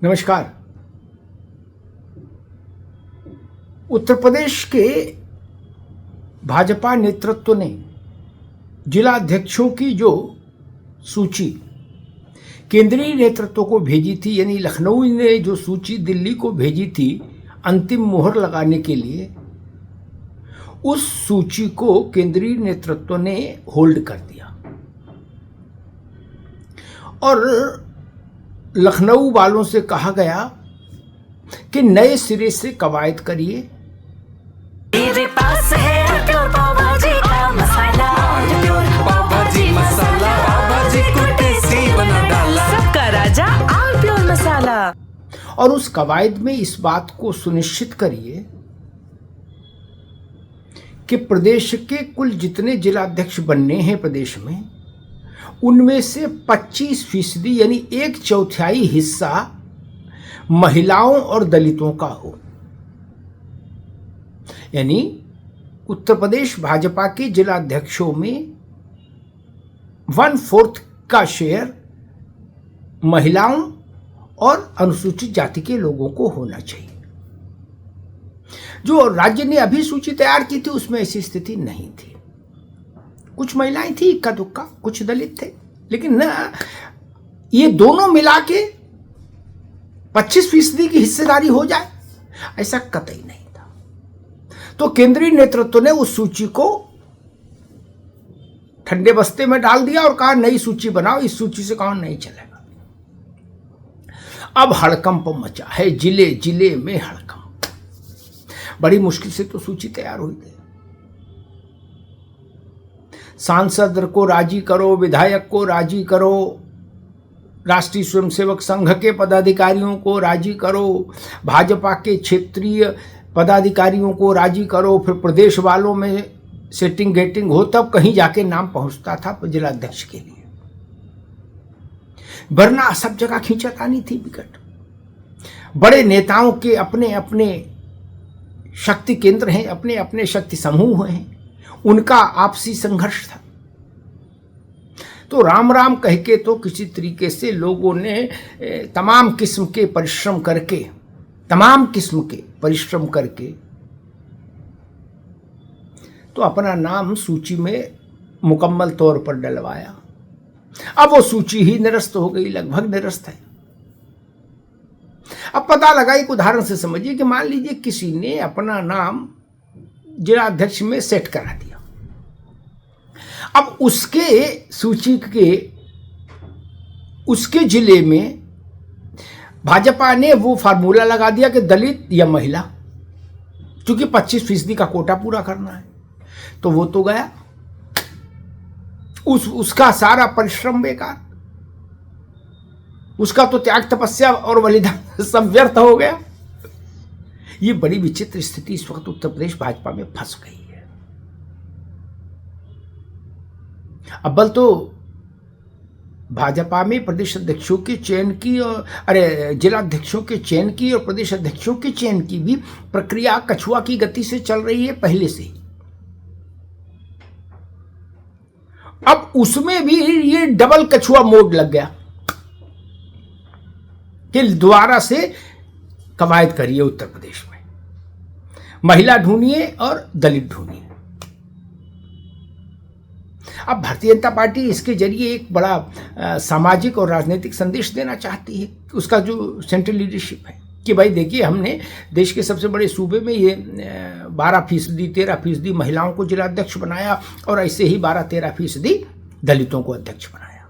नमस्कार। उत्तर प्रदेश के भाजपा नेतृत्व ने जिला अध्यक्षों की जो सूची केंद्रीय नेतृत्व को भेजी थी, यानी लखनऊ ने जो सूची दिल्ली को भेजी थी अंतिम मोहर लगाने के लिए, उस सूची को केंद्रीय नेतृत्व ने होल्ड कर दिया और लखनऊ वालों से कहा गया कि नए सिरे से कवायद करिए। मेरे पास है प्योर पाव भाजी का मसाला, पाव भाजी मसाला, पाव भाजी को टेस्टी बना डाला, सबका राजा आल प्योर मसाला। और उस कवायद में इस बात को सुनिश्चित करिए कि प्रदेश के कुल जितने जिलाध्यक्ष बनने हैं प्रदेश में, उनमें से 25% यानी 1/4 हिस्सा महिलाओं और दलितों का हो। यानी उत्तर प्रदेश भाजपा के जिलाध्यक्षों में 1/4 का शेयर महिलाओं और अनुसूचित जाति के लोगों को होना चाहिए। जो राज्य ने अभी सूची तैयार की थी उसमें ऐसी स्थिति नहीं थी। कुछ महिलाएं थी, इक्का दुक्का, कुछ दलित थे, लेकिन ना ये दोनों मिला के 25% की हिस्सेदारी हो जाए, ऐसा कतई नहीं था। तो केंद्रीय नेतृत्व ने उस सूची को ठंडे बस्ते में डाल दिया और कहा नई सूची बनाओ, इस सूची से काम नहीं चलेगा। अब हड़कंप मचा है, जिले जिले में हड़कंप। बड़ी मुश्किल से तो सूची तैयार हुई थी। सांसद को राजी करो, विधायक को राजी करो, राष्ट्रीय स्वयंसेवक संघ के पदाधिकारियों को राजी करो, भाजपा के क्षेत्रीय पदाधिकारियों को राजी करो, फिर प्रदेश वालों में सेटिंग गेटिंग हो, तब कहीं जाके नाम पहुंचता था जिलाध्यक्ष के लिए। वरना सब जगह खींचातानी थी विकट। बड़े नेताओं के अपने अपने शक्ति केंद्र हैं, अपने अपने शक्ति समूह हैं, उनका आपसी संघर्ष था। तो राम राम कह के तो किसी तरीके से लोगों ने तमाम किस्म के परिश्रम करके तो अपना नाम सूची में मुकम्मल तौर पर डलवाया। अब वो सूची ही निरस्त हो गई, लगभग निरस्त है। अब पता लगा, एक उदाहरण से समझिए कि मान लीजिए किसी ने अपना नाम जिला अध्यक्ष में सेट करा दिया। अब उसके सूची के उसके जिले में भाजपा ने वो फार्मूला लगा दिया कि दलित या महिला, क्योंकि 25% का कोटा पूरा करना है। तो वो तो गया, उसका सारा परिश्रम बेकार, उसका तो त्याग तपस्या और बलिदान सब व्यर्थ हो गया। ये बड़ी विचित्र स्थिति इस वक्त उत्तर प्रदेश भाजपा में फंस गई है। अव्वल तो भाजपा में प्रदेश अध्यक्षों के चयन की और जिलाध्यक्षों के चयन की और प्रदेश अध्यक्षों के चयन की भी प्रक्रिया कछुआ की गति से चल रही है पहले से। अब उसमें भी ये डबल कछुआ मोड लग गया कि दोबारा से कवायद करिए उत्तर प्रदेश में, महिला ढूंढिए और दलित ढूंढिए। अब भारतीय जनता पार्टी इसके जरिए एक बड़ा सामाजिक और राजनीतिक संदेश देना चाहती है, उसका जो सेंट्रल लीडरशिप है, कि भाई देखिए हमने देश के सबसे बड़े सूबे में ये 12% 13% महिलाओं को जिलाध्यक्ष बनाया और ऐसे ही 12-13% दलितों को अध्यक्ष बनाया।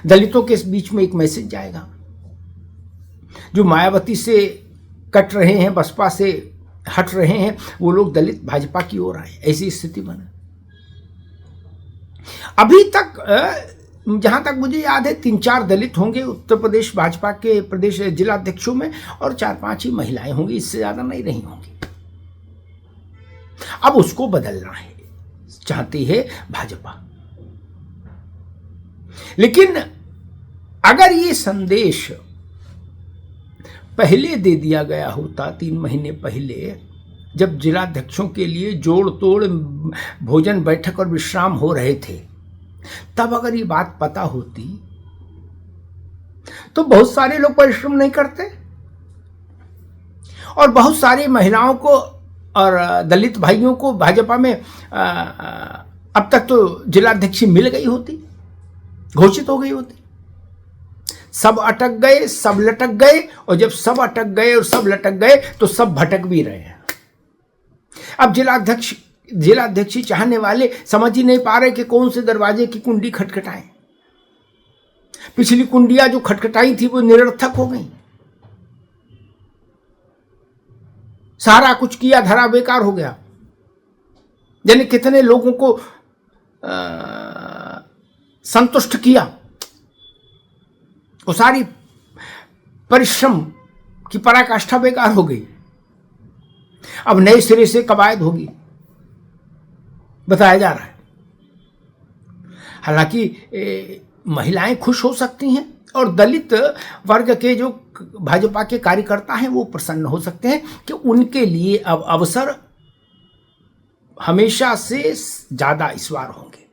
दलितों के बीच में एक मैसेज जाएगा, जो मायावती से कट रहे हैं, बसपा से हट रहे हैं, वो लोग दलित भाजपा की ओर आए, ऐसी स्थिति बने। अभी तक जहां तक मुझे याद है 3-4 दलित होंगे उत्तर प्रदेश भाजपा के प्रदेश जिलाध्यक्षों में और 4-5 ही महिलाएं होंगी, इससे ज्यादा नहीं रही होंगी। अब उसको बदलना है चाहती है भाजपा। लेकिन अगर ये संदेश पहले दे दिया गया होता, 3 महीने पहले, जब जिलाध्यक्षों के लिए जोड़ तोड़ भोजन बैठक और विश्राम हो रहे थे, तब अगर ये बात पता होती तो बहुत सारे लोग परिश्रम नहीं करते, और बहुत सारी महिलाओं को और दलित भाइयों को भाजपा में अब तक तो जिलाध्यक्ष मिल गई होती, घोषित हो गई होती। सब अटक गए, सब लटक गए, और जब सब अटक गए और सब लटक गए तो सब भटक भी रहे हैं। अब जिलाध्यक्ष चाहने वाले समझ ही नहीं पा रहे कि कौन से दरवाजे की कुंडी खटखटाएं। पिछली कुंडियां जो खटखटाई थी वो निरर्थक हो गई, सारा कुछ किया धरा बेकार हो गया। यानी कितने लोगों को संतुष्ट किया, वो सारी परिश्रम की पराकाष्ठा बेकार हो गई। अब नए सिरे से कवायद होगी बताया जा रहा है। हालांकि महिलाएं खुश हो सकती हैं और दलित वर्ग के जो भाजपा के कार्यकर्ता हैं वो प्रसन्न हो सकते हैं कि उनके लिए अब अवसर हमेशा से ज़्यादा इस बार होंगे।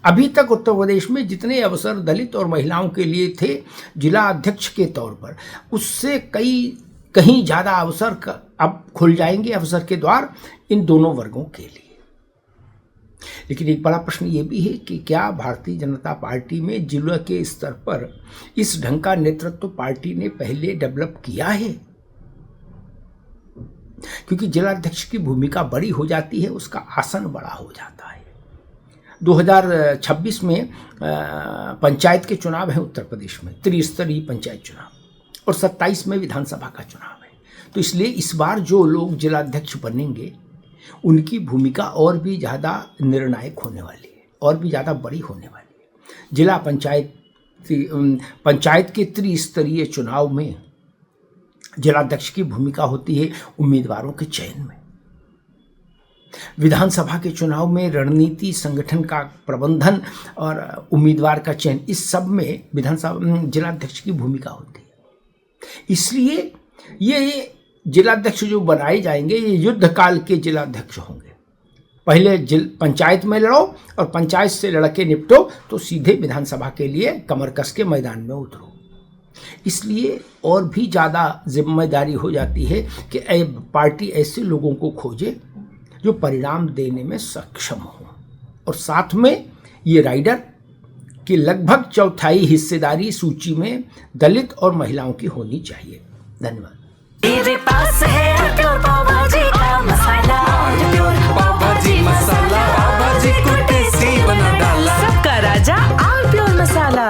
अभी तक उत्तर प्रदेश में जितने अवसर दलित और महिलाओं के लिए थे जिला अध्यक्ष के तौर पर, उससे कहीं ज़्यादा अवसर अब खुल जाएंगे, अवसर के द्वार इन दोनों वर्गों के लिए। लेकिन एक बड़ा प्रश्न ये भी है कि क्या भारतीय जनता पार्टी में जिला के स्तर पर इस ढंग का नेतृत्व पार्टी ने पहले डेवलप किया है? क्योंकि जिलाध्यक्ष की भूमिका बड़ी हो जाती है, उसका आसन बड़ा हो जाता है। 2026 में पंचायत के चुनाव हैं उत्तर प्रदेश में, त्रिस्तरीय पंचायत चुनाव, और 27 में विधानसभा का चुनाव है। तो इसलिए इस बार जो लोग जिलाध्यक्ष बनेंगे उनकी भूमिका और भी ज़्यादा निर्णायक होने वाली है, और भी ज़्यादा बड़ी होने वाली है। जिला पंचायत के त्रिस्तरीय चुनाव में जिलाध्यक्ष की भूमिका होती है उम्मीदवारों के चयन में। विधानसभा के चुनाव में रणनीति, संगठन का प्रबंधन और उम्मीदवार का चयन, इस सब में विधानसभा जिलाध्यक्ष की भूमिका होती है। इसलिए ये जिलाध्यक्ष जो बनाए जाएंगे ये युद्ध काल के जिलाध्यक्ष होंगे। पहले पंचायत में लड़ो और पंचायत से लड़के निपटो तो सीधे विधानसभा के लिए कमर कस के मैदान में उतरो। इसलिए और भी ज़्यादा जिम्मेदारी हो जाती है कि पार्टी ऐसे लोगों को खोजे जो परिणाम देने में सक्षम हो, और साथ में ये राइडर की लगभग चौथाई हिस्सेदारी सूची में दलित और महिलाओं की होनी चाहिए। धन्यवाद। मेरे पास है प्योर पाव भाजी का मसाला, प्योर पाव भाजी मसाला, पाव भाजी को टेस्टी बना डाला। सबका राजा आल प्योर मसाला।